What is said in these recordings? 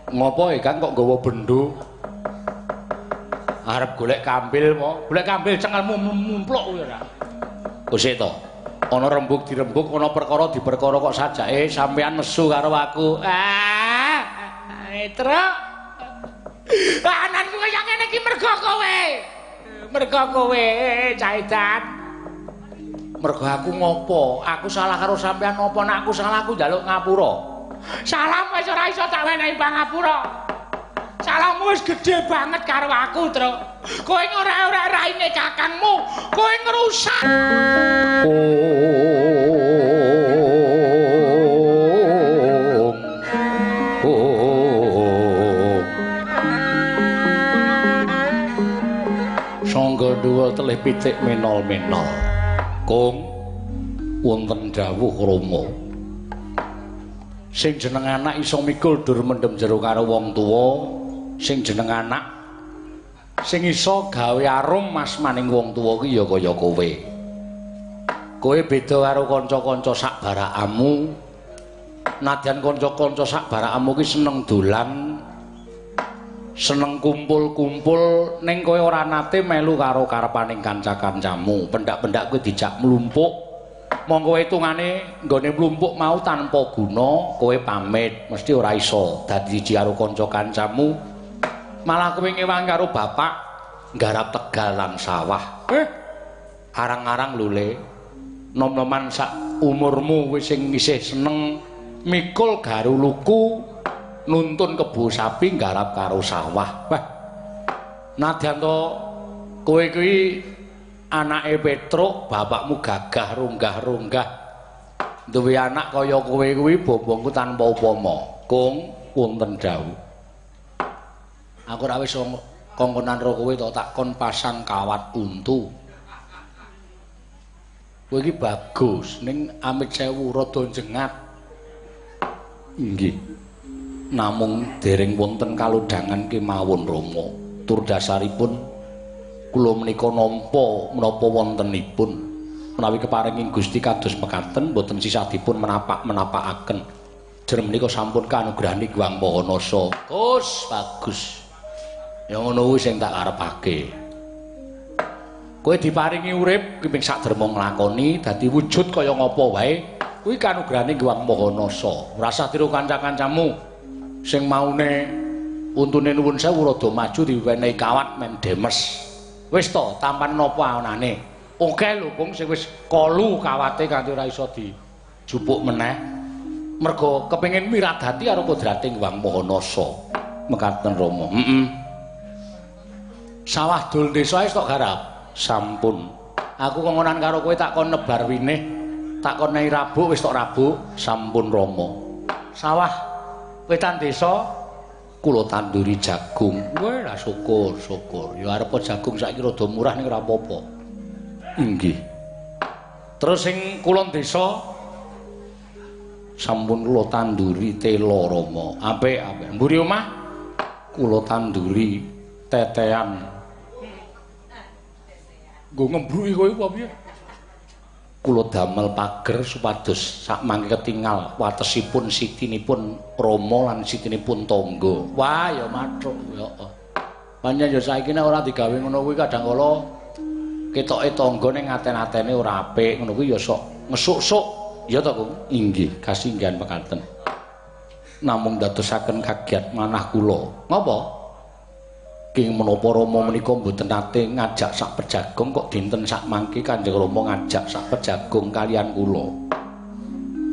Ngopo Kang kok nggawa bendho? Arep golek kambil mo. Golek kambil cengelmu mumpluk kuwi ora. Wis to. Ana rembug dirembug, ana perkara diperkara kok sajake sampean nesu karo aku. Truk. Ananku kaya ngene iki mergo kowe. Mergo kowe, Cah Edan. Mergo aku ngopo? Aku salah karo sampean apa nek aku salah aku njaluk ngapura. Salam wis ora iso tak wenehi pangapura. Salahmu wis gedhe banget karo aku, Truk. Kowe ora raine kakangmu, kowe ngrusak. Sangga dhuwur telih pitik menol-menol. Kung wonten dawuh Rama. Sing jeneng anak iso mikul dur mendem jero karo wong tuwa, sing jeneng anak sing iso gawe arum masmaning wong tuwa ki ya kaya kowe. Kowe beda karo kanca-kanca sak barakamu. Nadyan kanca-kanca sak barakamu ki seneng dolan, seneng kumpul-kumpul, ning kowe ora nate melu karo karepaning kanca-kancamu. Pendak-pendak kowe dijak mlumpuk. Monggo hitungane nggone mlumpuk mau tanpa guna, kowe pamit, mesti ora iso dadi siji karo kanca kancamu. Malah kowe ngewangi karo bapak nggarap Tegal lan sawah. Arang-arang lule. Nom-noman sak umurmu wis sing isih seneng mikul garu luku, nuntun kebo sapi nggarap karo sawah. Wah. Nadyan to kowe kuwi anake Petruk, bapakmu gagah ronggah-ronggah. Duwe anak kaya kowe kuwi bobongku tanpa upama. Kung wonten dawuh. Aku ora wis kongkonan karo kowe to tak kon pasang kawat untu. Kowe iki bagus ning amit sewu rada jengat. Inggih. Namung dereng wonten kalodhangan kemawon Rama. Tur dasaripun kula menika nampa menapa wontenipun menawi keparinging Gusti kados mekaten boten sisah dipun menapak-menapakaken. Jer menika sampun kanugrahane Hyang Maha Nasa. Gus, bagus. Ya ngono kuwi sing tak karepake. Kowe diparingi urip ping saderma nglakoni dadi wujud kaya ngapa wae kuwi kanugrahane Hyang Maha Nasa. Ora usah tiru kanca-kancamu sing maune untune nuwun sewu rada maju diwenehi kawat men demes. Wis to, tampan napa anane? Oke lho, Kung sing wis kolu kawate kanthi ora iso dijupuk meneh. Mergo kepengin miradati karo kodrating Hyang Maha Nasa. Mekaten Rama. Sawah dul desa wis tok garap. Sampun. Aku kongonan karo kowe tak kon nebar winih, tak kon nehi rabuk wis tok rabuk. Sampun Rama. Sawah wetan desa kula tanduri jagung. Wah, lah syukur. Ya arep jagung saiki rada murah ning ora apa-apa. Inggih. Terus sing kulon desa sampun kula tanduri tela Rama. Apik. Mburi omah kula tanduri tetean. Nggo ngembruki kowe apa piye? Kula damel pager supados sak mangke ketingal watesipun sitinipun Rama lan sitinipun tangga. Wah ya mathuk ya. Pancen ya saiki nek ora digawe ngono kuwi kadang kala ketoke tangga ning aten-atene ora apik ngono kuwi ya sok ngesuk-suk. Ya to, Kung? Inggih, kasinggihan mekaten. Namung dadosaken kagiat manah kula. Ngapa? King menapa Rama menika mboten nate ngajak sak pejagong kok dinten sak mangke Kanjeng Rama ngajak sak pejagong kalian kula.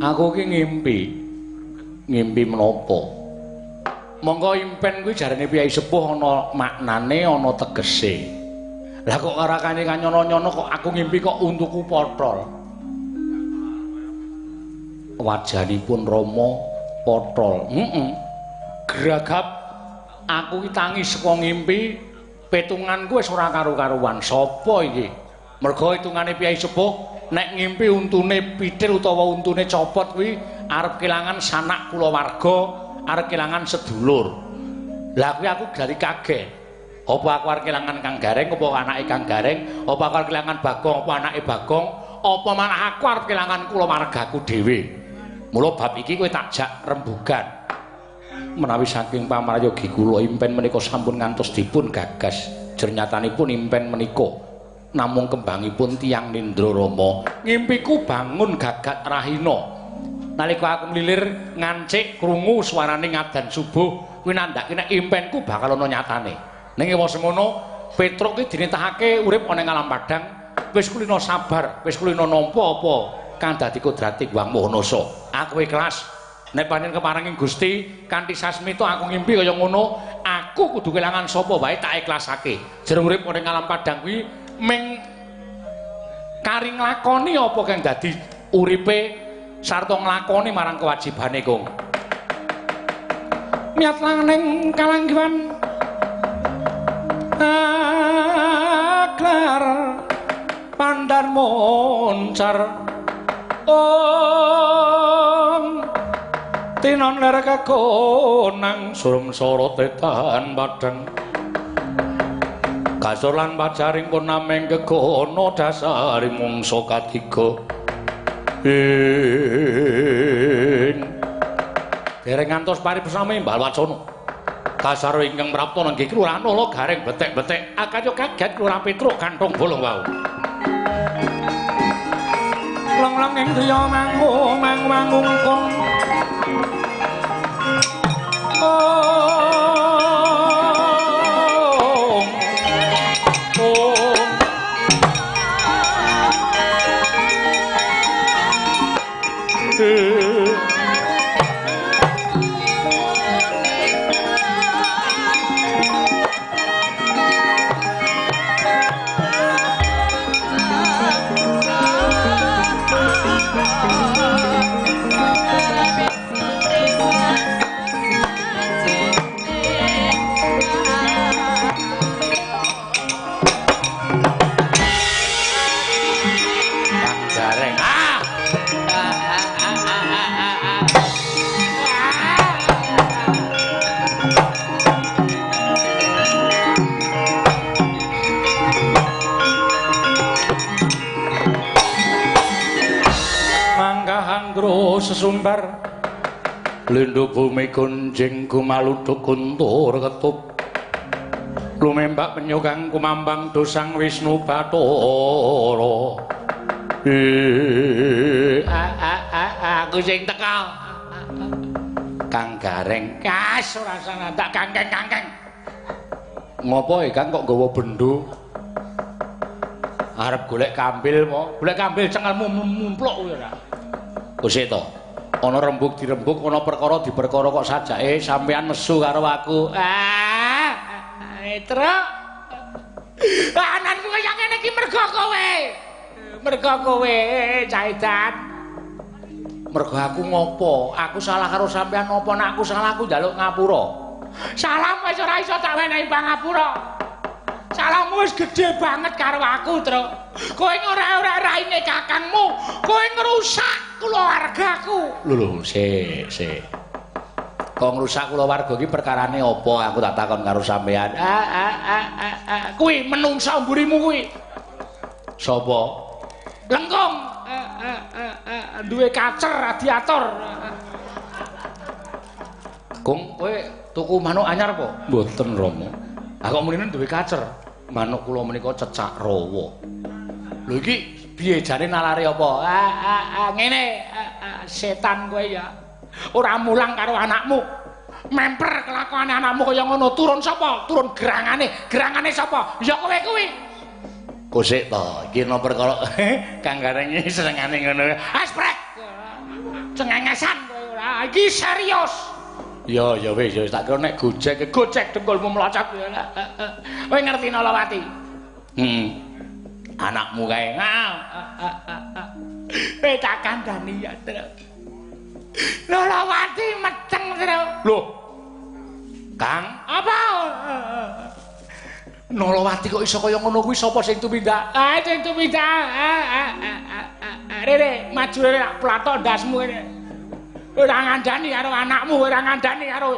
Aku ki ngimpi menapa? Monggo impen kuwi jarane piyai sepuh ana maknane, ana tegese. Lah kok karakane kanyono-nyono kok aku ngimpi kok untuku pothol. Wajanipun Rama pothol. Gragap aku ki tangi saka ngimpi, petunganku wis ora karo-karuan. Sapa iki? Mergo hitungane piyai sepuh nek ngimpi untune pitil utawa untune copot kuwi arep kelangan sanak kulawarga, arep kelangan sedulur. Lah kuwi aku dari kaget. Apa aku arep kelangan Kang Gareng apa anake Kang Gareng? Apa aku arep kelangan Bagong apa anake Bagong? Apa malah aku arep kelangan kulawargaku dhewe? Mula bab iki kowe tak jak rembugan. Menawi saking pamrayogi kula impen menika sampun ngantos dipun gagas, jernyatanipun impen menika namung kembangipun tiyang Nindra Rama. Ngimpiku bangun gagat rahina. Nalika aku mlilir ngancik krungu swarane ngadan subuh, kuwi nandhake nek impenku bakal ana nyatane. Ning ewa semono, Petruk ki dinitahake urip ana ing alam padang, wis kulina sabar, wis kulina nampa apa kang dadi kodrating Wang Mahanasa. Aku ikhlas. Nek pancen keparenging Gusti kanthi sasmita aku ngimpi kaya ngono, aku kudu kelangan sapa wae tak ikhlasake. Jeneng urip ning alam padang kuwi ming kari nglakoni apa kang dadi uripe sarta nglakoni marang kewajibane kong. Miat langning kalanggiwan aklar pandan moncar tinon ler kakonang surum sorote tahan padang kasur lan pacaring pun nameng kekono dasari mungso katiga dereng ngantos paripsame Mbah Wacana kasar ingkang prapta nenggih kelurahan Ala Gareng betek-betek akayo kaget Kelurahan Petruk kantong bolong wau long-long ing griya mangung kong sesumbar lindhu bumi gunjing kumaluduk kuntur ketup lumembak penyu kang kumambang dosang Wisnu Bathara aku sing teka Kang Gareng kas ora sana tak kangkeng ngopo Kang kok nggawa bendho arep golek kambil mo golek kambil cengelmu mumpluk kuwi ora Gusti to. Ana rembug dirembug, ana perkara diperkara kok sajake sampean nesu karo aku. Truk. Ananku kaya ngene iki mergo kowe. Mergo kowe, Caidan. Mergo aku ngopo? Aku salah karo sampean apa nek aku salah aku njaluk ngapura. Salam wis ora iso tak wenehi pangapura. Salahmu wis gedhe banget karo aku, Truk. Kowe ora raine kakangmu, kowe ngrusak keluargaku. Lho, sik. Kok ngrusak keluarga iki perkarane apa? Aku tak takon karo sampean. Kuwi menungsa mburimu kuwi. Sapa? Lengkong. Duwe kacer radiator. Kong kowe tuku manuk anyar apa? Mboten, Rama. Kok mrene duwe kacer. Manuk kula menika cecak rawa. Lho iki piye jane nalare apa? Ngene, setan kowe ya. Ora mulang karo anakmu. Memper kelakuane anakmu kaya ngono. Turun sapa? Turun gerangane. Gerangane sapa? Ya kowe kuwi. Kosik to, iki no perkara Kang Gareng iki senengane ngono. Asprek. Cengengesan kowe ora. Iki serius. Ya wis tak kira nek gojek dengkulmu melocot. Kowe ngerti Nalawati? Anakmu kae. Tak kandhani ya, Truk. Nalawati meceng, Truk. Lho. Kang, apa? Nalawati kok iso kaya ngono kuwi sapa sing tumindak? Sing tumindak. Rere, maju rere platok ndasmu rene. Ora ngandani karo anakmu, ora ngandani karo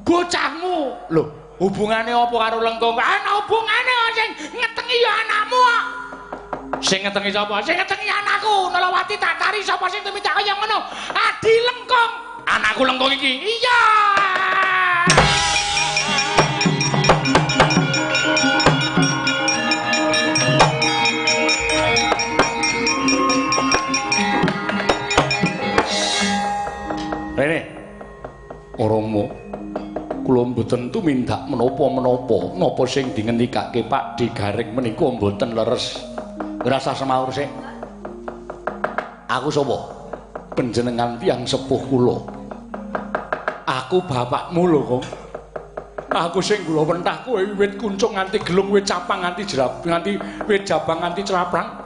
bocahmu. Lho, hubungane apa karo Lengkong? Ana hubungane sing ngetengi ya anakmu kok. Sing ngetengi sapa? Sing ngetengi anakku. Nalawati tak tari sapa sing tumindak kaya ngono? Adi Lengkong. Anakku Lengkong iki. Iya, Rene. Oromo. Kula mboten tumindak menapa-menapa. Napa sing dingendikake Pak Digaring menika mboten leres. Ngrasa semaur sik. Aku sapa? Panjenengan tiyang sepuh kula. Aku bapakmu lho, Kong. Aku sing kula wentah kowe wit kuncung nganti gelung, wit capang nganti jerab, nganti wit jabang nganti celaprang.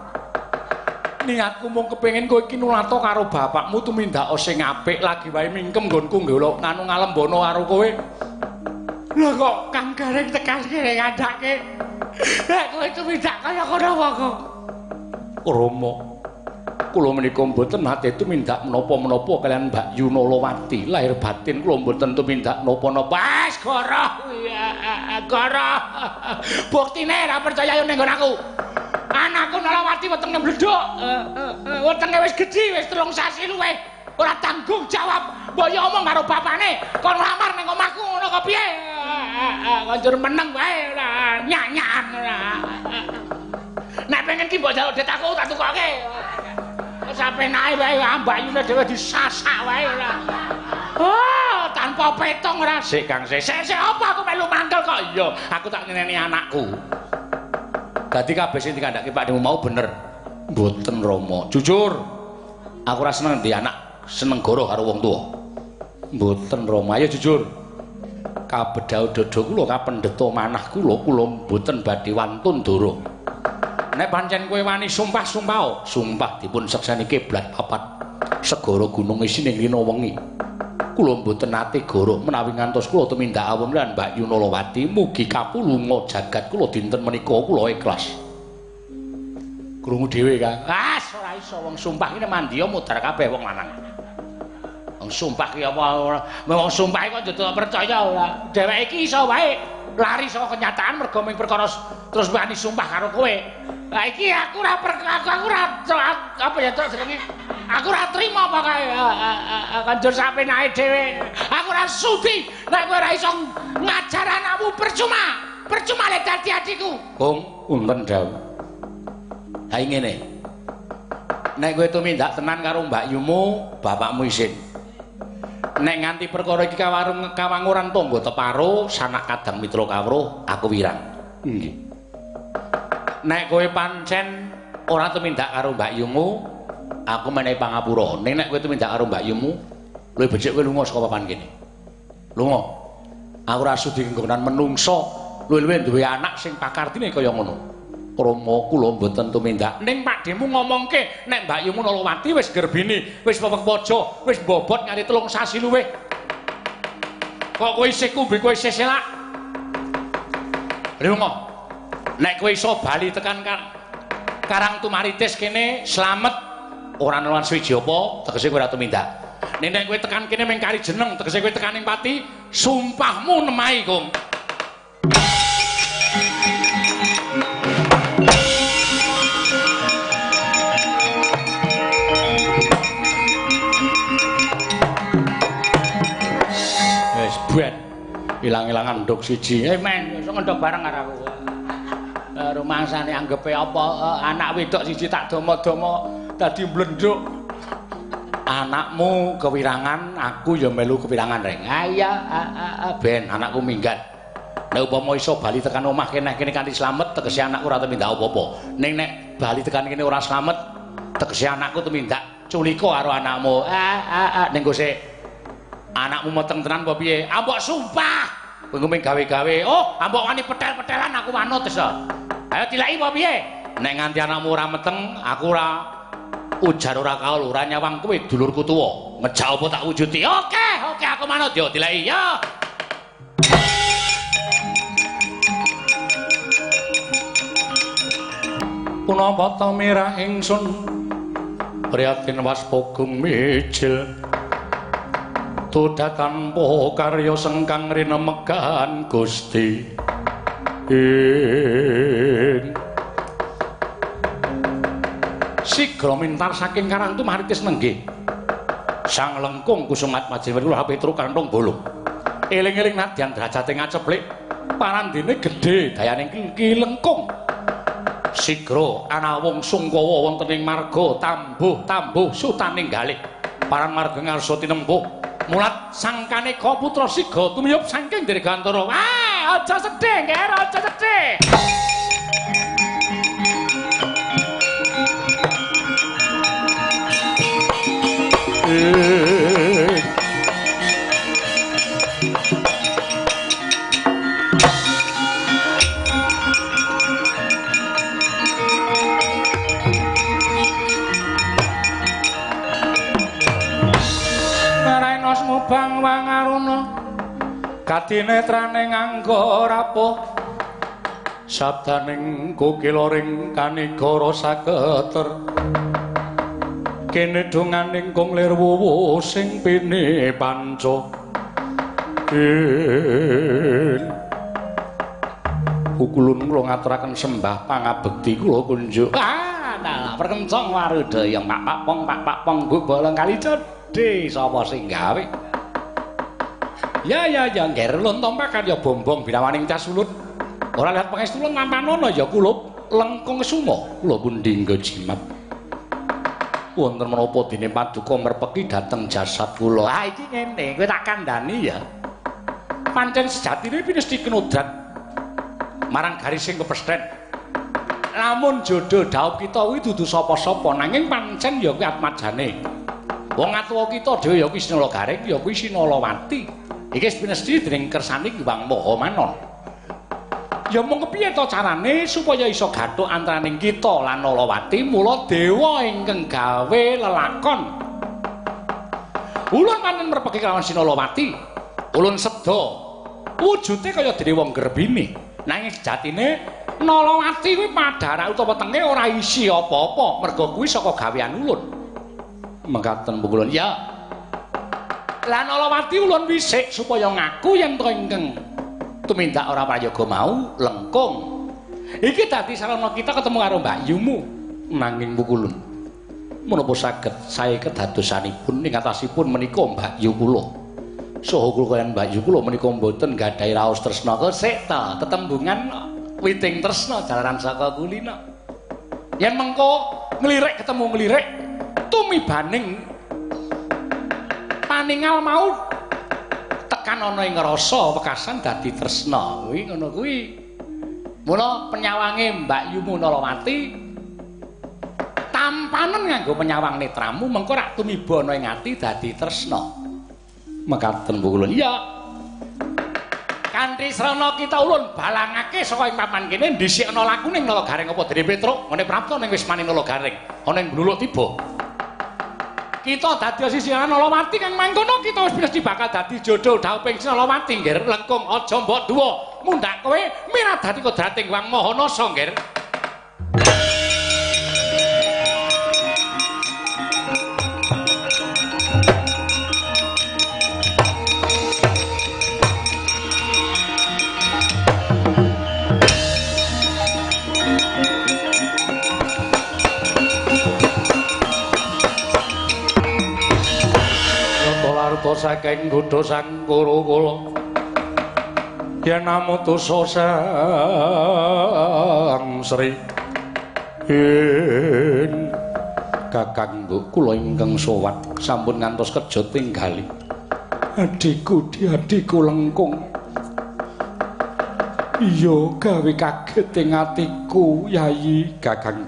Niatku mung kepengin kowe iki nulato karo bapakmu tumindak sing apik, lagi wae mingkem nggonku nggelok nganu ngalembono karo kowe. Lah kok Kang Garing tekan kene ngandake. Nek kowe tumindak kaya ngono apa kok? Rama. Kula menika mboten nate tumindak menapa-menapa kalian Mbak Yunalawati. Lahir batin kula mboten tumindak napa-napa. Wis goroh. Goroh. Buktine ra percaya ning nggon aku. Anakku Nalawati wetenge mbledhok. Wetenge wis gedhi, wis 3 sasi luwih. Ora tanggung jawab. Mbok yo omong karo bapane, kon nglamar ning omahku ngono kok piye? Konjur meneng wae ora nyanyan ora. Nek pengen ki mbok jaluk det aku tak tukoke. Sampe nae wae ambayune dhewe disasak wae ora. Oh, tanpa petong ora. Sik Kang, sik apa aku melu mangkel kok. Iya, aku tak nyeneni anakku. Dadi kabeh sing dikandhake Pakmu mau bener. Mboten Rama. Jujur. Aku ora seneng di anak seneng goro karo wong tuwa. Mboten Rama. Ayo jujur. Kabedhau dada kula kapendheta manah kula mboten badhe wantun dara. Nek pancen kowe wani sumpah-sumpah, sumpah dipun sekseni kiblat papat segara gunung isining rina wengi. Kula mboten nate goro menawi ngantos kula tumindak awon lan Mbak Yunalawati mugi kapulunga jagat kula dinten menika kula ikhlas. Krungu dhewe Kang. Ora iso wong sumpah iki mandiya mudhar kabeh wong lanang. Wong sumpah ki apa wong sumpah kok njodo percaya ora. Dheweke iki iso wae lari saka kenyataan mergo ming perkara terus wani sumpah karo kowe. Lah iki aku ora apa ya terus jenenge. Aku ora trima pokoke kanjur sampe nae dhewe. Aku ora sudi nek kowe ora iso ngajar anakmu percuma. Percuma lek dadi adikku. Kong, unten dawuh. Ha ngene. Nek kowe tumindak tenan karo Mbak Yumu, bapakmu isin. Nek nganti perkara iki kawanguran tangga teparo, sanak kadang mitra kawruh, aku wirang. Nggih. Nek kowe pancen ora tumindak karo Mbak Yumu, aku menehi pangapura. Ning nek kowe tumindak karo Mbak Yumu, luwih becik kowe lunga saka papan kene. Lunga. Aku ora sudi nggonan menungso, luwih-luwih duwe anak sing pakartine kaya ngono. Rama kula mboten tumindak. Ning Pakdemu ngomongke nek Mbak Yumu Nalawati wis gerbini, wis pepek pojo, wis bobot nganti 3 sasi luwih. Kok kowe isih kumbi, kowe isih selak? Lunga. Nek kowe iso bali tekan Karang Tumaritis kene slamet ora nelan swiji apa tegese kowe ora tumindak. Nek kowe tekan kene ming kari jeneng tegese kowe tekan ning pati sumpahmu nemahi Kong. Wes ben ilang-ilangan nduk siji. Men iso ngendok bareng karo aku. Rumangsane anggepe apa anak wedok siji tak domo-domo dadi mblenduk. Anakmu kewirangan, aku ya melu kewirangan reng. Iya, ben anakku minggat. Nek upama iso bali tekan omah kene kanthi slamet, tegese anakku ora tumindak apa-apa. Ning nek bali tekan kene ora slamet, tegese anakku tumindak culika karo anakmu. Ning sik anakmu meteng tenan apa piye? Ambok sumpah. Kowe ngomong gawe-gawe. Oh, ambok wani petel-petelan aku manut wis. Ayo dileki apa piye? Nek nganti anakmu ora meteng, aku ora ujar ora kaul, ora nyawang kowe dulurku tuwa. Ngejak apa tak wujuti? Oke, aku manut yo dileki yo. Punapa ta mirah ingsun prihatin waspogung mijil tudatan poho karya sengkang rinemegan Gusti sigra mintar saking Karang Tumaritis nenggih Sang Lengkung Kusumat Majemir kula Petro Kantong Bolong Eling-eling nadyan derajate ngaceplik, parandene gedhe dayaning Ki Lengkung. Sigra ana wong Sungkawa wonten ing marga tambuh sutaning galih. Paran marga ngarsa tinempuh. Mulat sang Kaneka putra Siga tumiyup saking Dirgantara. Aja sedih, Nger, aja sedih. Bang Wangaruna kadinetrane nganggo rapuh sabdaning kukiloring kanigara saketer kene donganing kong lir wuwu sing pini panca kulun kula ngaturaken sembah pangabekti kula kunjuk perkencong warudaya Pak Pong Bu bolong kali cedhe sapa sing gawe. Ya Nger lontompakan ya bombong binawaning cas ulut. Ora lihat pangestu lan mampanono ya kulup Lengkung Sumo kula pundhingga jimat. Wonten menapa dene paduka merpeki dhateng jasad kula. Iki ngene, kowe tak kandhani ya. Pancen sejatine pinesti kenodrat marang garising kepesthen. Lamun jodoh dhaup kita kuwi dudu sapa-sapa nanging pancen ya kuwi atmajane. Wong atuwa kita dhewe ya kuwi Sinala Garing ya kuwi Sinalawati. Iki pinesti dening kersane Hyang Mahamanon. Ya mung kepiye to carane supaya iso gathuk antaraning kita lan Nalawati mula dewa ingkang gawe lelakon. Ulun panen merpeki kelawan Sinalawati. Ulun seda wujude kaya dene wong Gerbini. Nanging sejatine Nalawati kuwi padharak utawa tenge ora isi apa-apa merga kuwi saka gawean ulun. Mekaten ulun ya. Lah Nalawati ulun wisik supaya ngaku yen to ingkang tumindak ora prayoga mau Lengkung. Iki dadi sarana kita ketemu karo Mbak Yumu. Nanging Ulun menapa saged sae kedadosanipun ing atasipun menika Mbak Yu kula. Saha kula kaliyan Mbak Yu kula menika mboten gadhahi raos tresna kesik ta tetembungan witing tresna jalaran saka kulina. Yen mengko nglirik ketemu nglirik tumibaning paningal mau tekan ana ing rasa wekasan dadi tresna kuwi ngono kuwi. Mula penyawange Mbak Yumu Nalawati tampanen nganggo penyawang netramu mengko rak tumiba ana ing ati dadi tresna. Mekaten Bu Ulun. Iya. Kanthi srana kita ulun balangake saka ing papan kene dhisik ana lakune ing Nalagaring apa Dene Petruk ngene prapta ning Wismani Nalagaring ana ing Bluluk tiba. Kita dadi sisihan Nalawati kang mangkono kita wis mesti bakal dadi jodoh dhaup ing Nalawati Nger. Lengkung aja mbok duwa mundhak kowe miradati kodrating Wang Mahanasa Nger. Saking Gudha Sangkara kula yen namutusa Sang Sri Kakang kula ingkang sowat sampun ngantos kerja tinggali adikku Lengkung iya gawe kaget ing atiku Yayi Kakang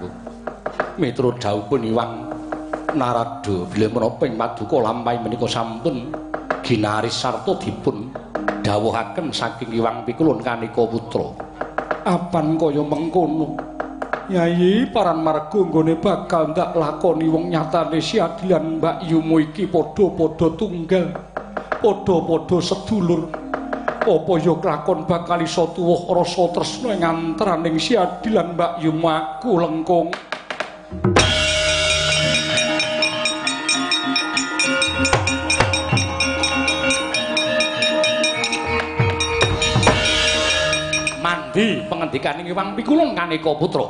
miturut dawuhipun Hyang Narada bilih menapa ing paduka lampahi menika sampun ginaris sarta dipun dawuhaken saking Hyang Pikulun Kaneka putra. Apan kaya mengkono Yayi paran marga nggone bakal ndak lakoni wong nyatane siadilan Mbak Yumu iki padha-padha tunggal padha-padha sedulur. Apa ya kelakon bakal iso tuwuh rasa tresna ing antaraning siadilan Mbak Yumu aku Lengkung. Mandi pengandikaning Hyang Pikulun Kaneka putra.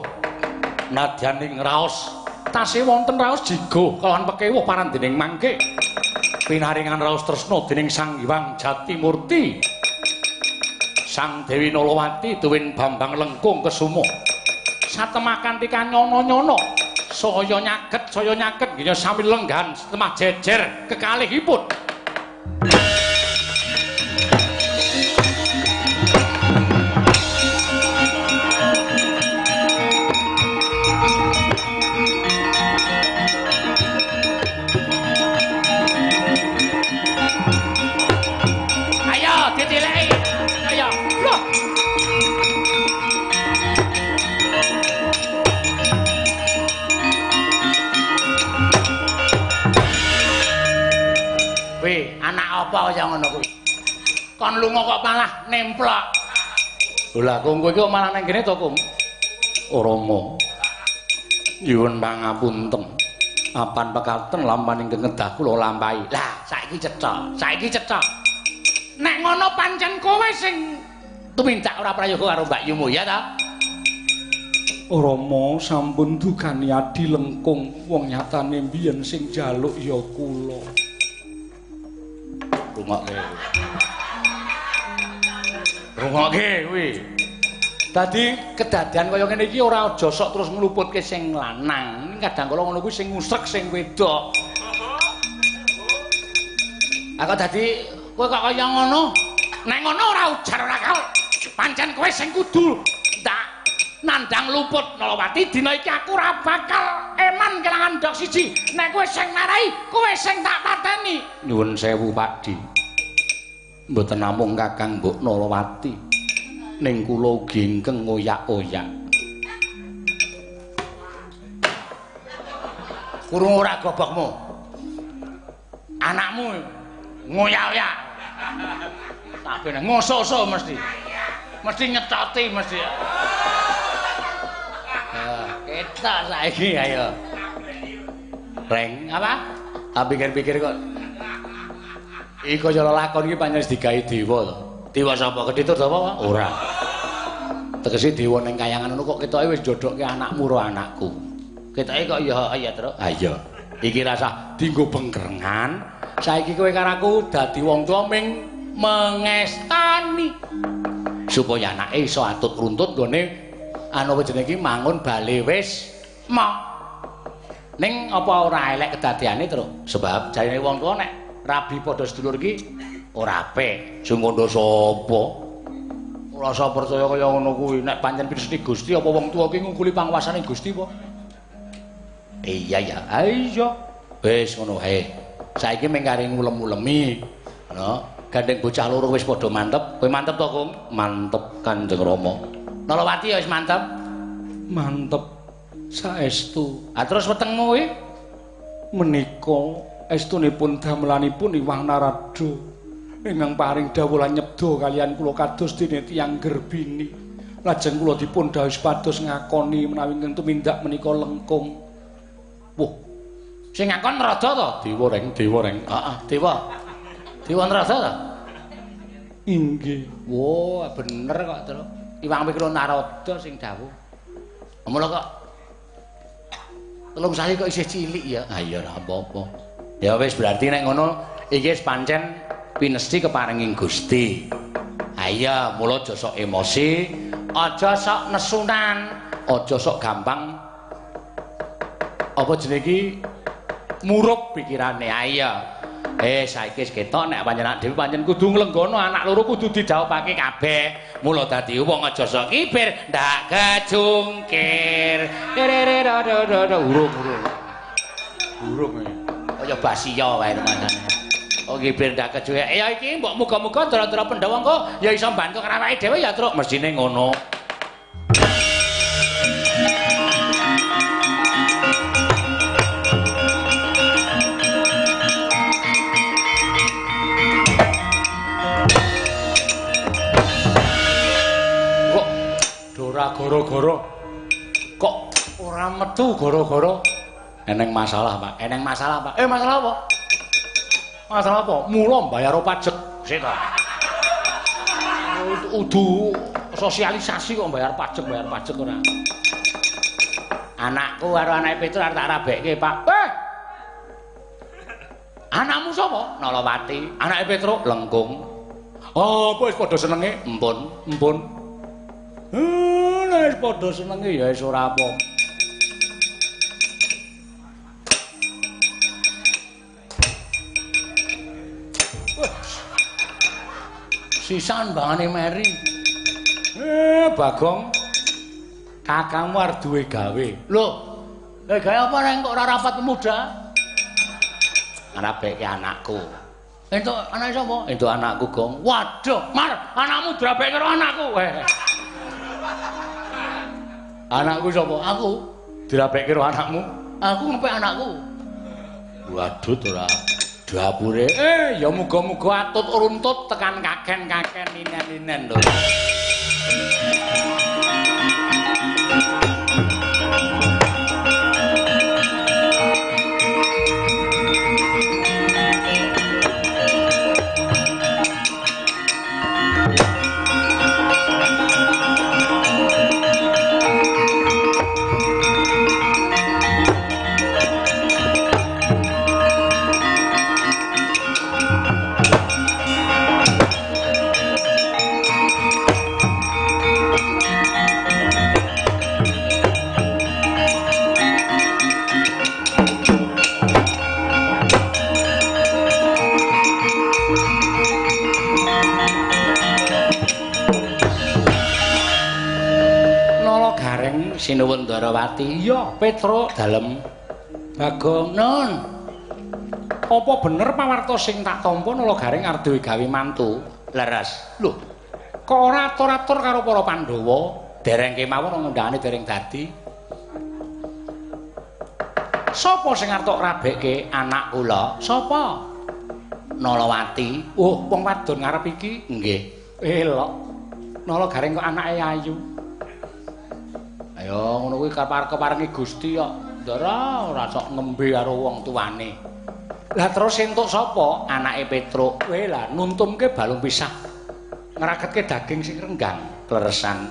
Nadyaning raos tasih wonten raos jigo kalawan pekewuh parandening mangke. pinaringan raos tresna dening Sang Hyang Jatimurti Sang Dewi Nolawati tuwin Bambang Lengkung Kesuma satemakan tika nyono-nyono saya nyaket nggih sami lenggan setemah jejer kekalihipun. Apa kaya ngono kuwi? Kon lunga kok malah nemplok. Lah kok kowe iki kok malah nang kene to, Kum? Rama. Nyuwun pangapunten. Apan pekaten lampaning kedah kula lampahi. Lah, saiki cetha. Nek ngono pancen kowe sing tumindak ora prayoga karo Mbak Yumu ya ta? Rama sampun dugani Adi Lengkung, wong nyatane mbiyen sing njaluk ya kula. Rungokke kuwi. Dadi kedadian kaya ngene iki ora aja sok terus ngluputke sing lanang. Kadang kala ngono kuwi sing ngusrek sing wedok. Aku dadi kowe kok kaya ngono. Nek ngono ora ujar ora kaul. Pancen kowe sing kudu ndak nandang luput Nolawati dina iki aku ora bakal eman kelangan ndok siji. Nek kowe sing marai, kowe sing tak pateni. Nyuwun sewu Pakdi. Mboten namung Kakang Mbok Nolawati. Ning kula ugi ingkang ngoyak-oyak. Kurung ora gobokmu. Anakmu ngoyak-oyak. Tapi ngoso-oso mesti. Mesti nyetoti mesti. Ketok saiki ayo. Reng, apa? Tak pikir-pikir kok. Iki kaya lakon iki pancen digawe dewa to. Dewa sapa? Kedhitur sapa? Ora. Tegese dewa ning kayangan ngono kok ketoke wis jodokke anakmu karo anakku. Ketoke kok ya Tru. Ha iya. Iki rasah dienggo bengkerengan. Saiki kowe karo aku dadi wong tuwa ming mengestani supaya anake iso atut runtut nggone anu jenenge iki mangun bale wis mok. Ning apa ora elek kedadiane, Tru? Sebab jarine wong tuwa nek rabi padha sedulur iki ora apik. Sing kandha sapa? Ora usah percaya kaya ngono kuwi. Nek pancen pirsani Gusti apa wong tuwa ki ngungkuli panguwasane Gusti apa? Iya ya. Ayo. Wis ngono wae. Saiki mung kare ngulem-ulemi. No, gandeng bocah loro wis padha mantep. Kowe mantep to, Kung? Mantep Kanjeng Rama. Nolawati ya wis mantep. Mantep. Saestu. Ah terus wetengmu kuwi menika estunipun damelanipun Iwang Narada ingkang paring dawuh lan nyebda kaliyan kula kados dene tiyang Gerbini. Lajeng kula dipun dawuh supados ngakoni menawi ingkang tumindak menika Lengkung. Wah, sing ngakon Narada to? Dewa Reng. Heeh, Dewa. Dewa Narada to? Inggih. Wah, bener kok, Tru. Iwang Mikro Narada sing dawuh. Mula kok telung sali kok isih cilik ya. Ah iya ora apa-apa. Ya wis berarti nek ngono iki wis pancen pinesti keparinging Gusti. Ha iya, mula aja sok emosi, aja sok nesunan, aja sok gampang apa jenenge iki murup pikirane. Ha iya. Saiki wis ketok nek pancen anak dhewe pancen kudu nglenggono anak loro kudu didhawuhake kabeh. Mula dadi wong aja sok kibir, ndak kejungkir. Urung. Kaya basiya wae teman-teman. Oh kibir ndak kejungkir. Ya iki mbok muga-muga ndara-ndara Pandhawa engko ya iso mbantu karo awake dhewe ya, Truk. Mestine ngono. Gara-gara kok ora metu gara-gara eneng masalah, Pak. Masalah apa? Masalah apa? Mula mbayar pajak. Sik ta. Udu sosialisasi kok mbayar pajak ora. Anakku karo anake Petrus arep tak rabekke, Pak. Anakmu sapa? Nalawati. Anake Petruk Lengkung. Oh, wis padha senenge. Empun. Lah wis padha senenge ya wis ora apa. Sisan bangane Meri. Bagong. Kakangmu arep duwe gawe. Lho, gawe apa neng kok ora rapat pemuda? Ngrabeke anakku. Entuk anake sapa? Entuk anakku, Gong. Waduh, Mar, anakmu drabek karo anakku. Anakku sapa? Aku. Dirabeke karo anakmu. Aku ngepek anakku. Waduh ora. Dapure. Ya muga-muga atut runtut tekan kaken-kaken inen-inen lho. Sinuwun Ndarawati. Iya, Petruk dalem. Bagong nun. Apa bener pawarta sing tak tampa Nalagaring arep duwe gawe mantu? Leres. Lho, kok ora atur-atur karo para Pandhawa? Dereng kemawon ngundangane dereng dadi. Sapa sing arep rabekke anak kula? Sapa? Nalawati. Oh, wong wadon ngarep iki. Nggih. Elok. Nalagaring kok anake ayu. Ayo ngono kuwi keparengi Gusti kok. Ndara ora sok ngembe karo wong tuane. Lah terus entuk sapa? Anake Petruk. Lah nuntumke balung pisah. Ngraketke daging sing renggang, kleresan.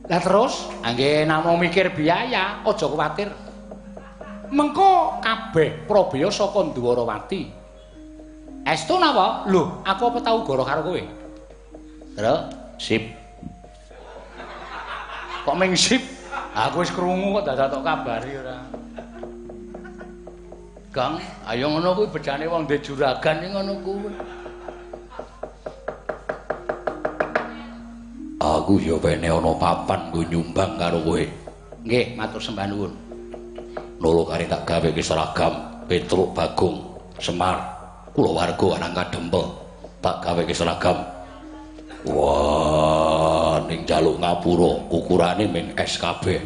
Lah terus angge namung mikir biaya, aja kuwatir. Mengko kabeh Prabaya saka Dwarawati. Estu napa? Lho, aku apa tau goro karo kowe? Terus sip. Kok ming sip? Aku wis krungu kok dadak tok kabari ora. Kang, ayo ngono kuwi bejane wong ndek juragan iki ngono kuwi. Aku ya pene ana papan nggo nyumbang karo kowe. Nggih, matur sembah nuwun. Nalagaring tak gaweke seragam Petruk Bagong Semar kulawarga Anang Kadempel tak gaweke seragam. Wah, ning jaluk ngapura ukurane ming es kabeh.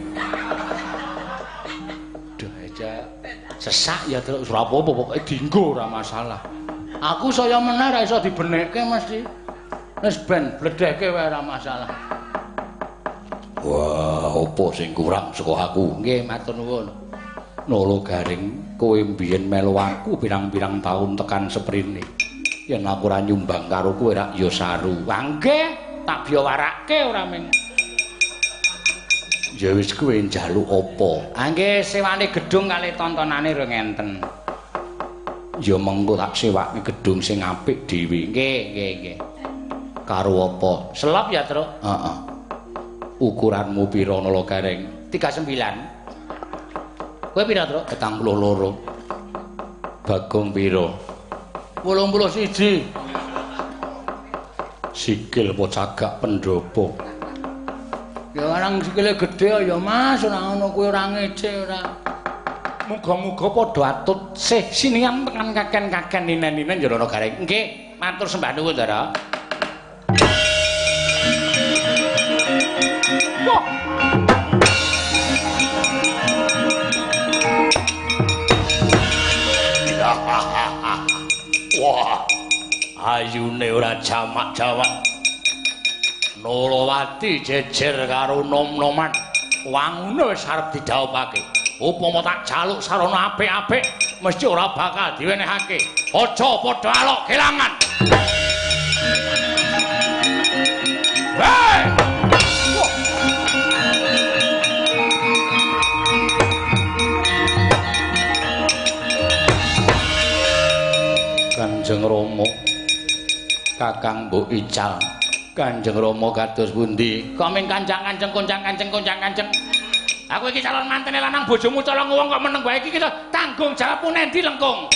Duh aja sesak ya terus ora apa-apa pokoke dienggo ora masalah. Aku saya meneh ra iso dibenekke mesti. Wis ben bledheke wae ora masalah. Wah, apa sing kurang saka aku? Nggih, matur nuwun. Nalagaring kowe mbiyen melu aku pirang-pirang taun tekan seprene. Yen aku ora nyumbang karo kowe rak ya saru. Nggih, tak biyawarake ora ming. Ya wis kowe njaluk apa? Nggih, sewane gedung kali tontonane ro ngenten. Ya mengko tak sewake gedung sing apik dhewe. Nggih. Karo apa? Selop ya, Truk? Heeh. Ukuranmu pira Nalagaring? 39. Kowe pira, Truk? 42. Bagong pira? 81. Sikil apa cagak pendopo? Ya orang sikile gedhe ya Mas, ora ngono kuwi ora ngece ora. Muga-muga padha atut sih sinian tekan kaken-kaken ninen-ninen ya Nalagaring. Nggih, matur sembah nuwun, Ndara. Wah, ayune ora jamak-jamak. Nalawati jejer karo nom-noman. Wangune wis arep didhawuhake. Upama tak jaluk sarana apik-apik, mesti ora bakal diwenehake. Aja padha alok kelangan. Hei! Rama. Kakang Mbok Ical. Kanjeng Rama kados pundi? Koming Kanjeng Kanjeng. Aku iki calon mantene lanang bojomu colong wong kok meneng wae iki tanggung jawabmu nendi Lengkung?